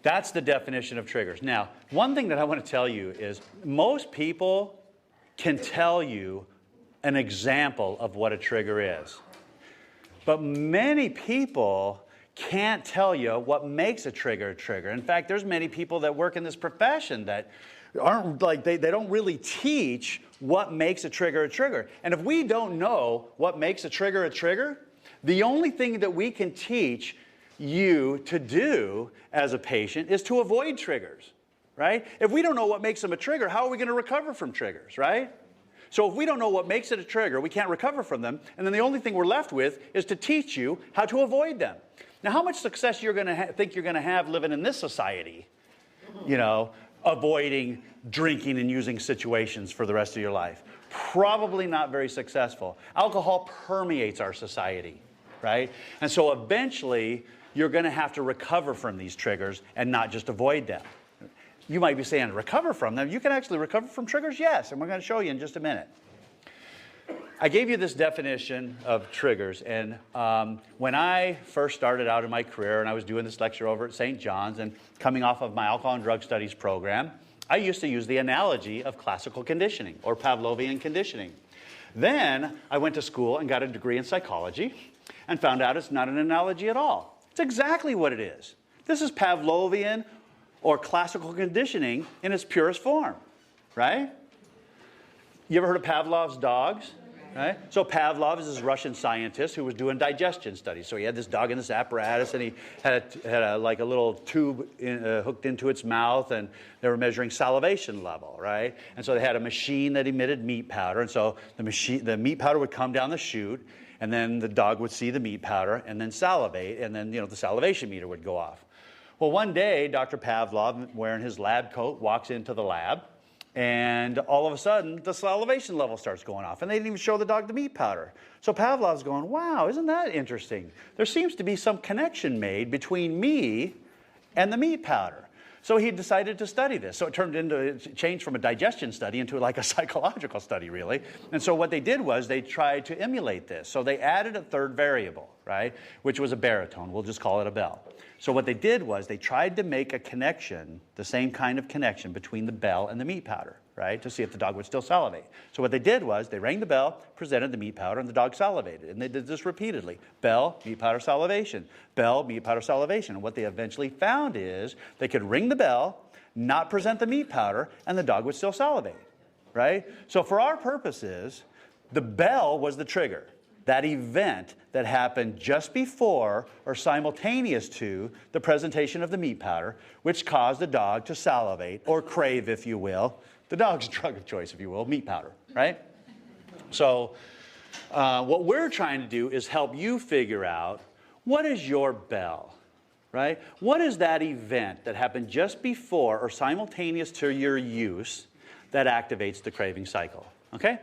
That's the definition of triggers. Now, one thing that I want to tell you is most people can tell you an example of what a trigger is. But many people can't tell you what makes a trigger a trigger. In fact, there's many people that work in this profession that aren't like, they don't really teach what makes a trigger a trigger. And if we don't know what makes a trigger, the only thing that we can teach you to do as a patient is to avoid triggers, right? If we don't know what makes them a trigger, how are we going to recover from triggers, right? So if we don't know what makes it a trigger, we can't recover from them, and then the only thing we're left with is to teach you how to avoid them. Now, how much success you're going to think you're going to have living in this society, you know, avoiding drinking and using situations for the rest of your life? Probably not very successful. Alcohol permeates our society, right? And so eventually, you're going to have to recover from these triggers and not just avoid them. You might be saying, recover from them? You can actually recover from triggers? Yes, and we're going to show you in just a minute. I gave you this definition of triggers, and when I first started out in my career, and I was doing this lecture over at St. John's, and coming off of my alcohol and drug studies program, I used to use the analogy of classical conditioning, or Pavlovian conditioning. Then I went to school and got a degree in psychology, and found out it's not an analogy at all. It's exactly what it is. This is Pavlovian or classical conditioning in its purest form, right? You ever heard of Pavlov's dogs? Right? So Pavlov is this Russian scientist who was doing digestion studies. So he had this dog in this apparatus, and he had like a little tube hooked into its mouth, and they were measuring salivation level, right? And so they had a machine that emitted meat powder, and so the meat powder would come down the chute, and then the dog would see the meat powder and then salivate, and then the salivation meter would go off. Well, one day, Dr. Pavlov, wearing his lab coat, walks into the lab, and all of a sudden, the salivation level starts going off, and they didn't even show the dog the meat powder. So Pavlov's going, wow, isn't that interesting? There seems to be some connection made between me and the meat powder. So he decided to study this. So it changed from a digestion study into like a psychological study, really. And so what they did was they tried to emulate this. So they added a third variable, right, which was a baritone. We'll just call it a bell. So what they did was they tried to make a connection, the same kind of connection between the bell and the meat powder, right, to see if the dog would still salivate. So what they did was they rang the bell, presented the meat powder, and the dog salivated. And they did this repeatedly. Bell, meat powder, salivation. Bell, meat powder, salivation. And what they eventually found is they could ring the bell, not present the meat powder, and the dog would still salivate, right? So for our purposes, the bell was the trigger. That event that happened just before or simultaneous to the presentation of the meat powder, which caused the dog to salivate or crave, if you will, the dog's drug of choice, if you will, meat powder, right? So what we're trying to do is help you figure out, what is your bell, right? What is that event that happened just before or simultaneous to your use that activates the craving cycle, okay?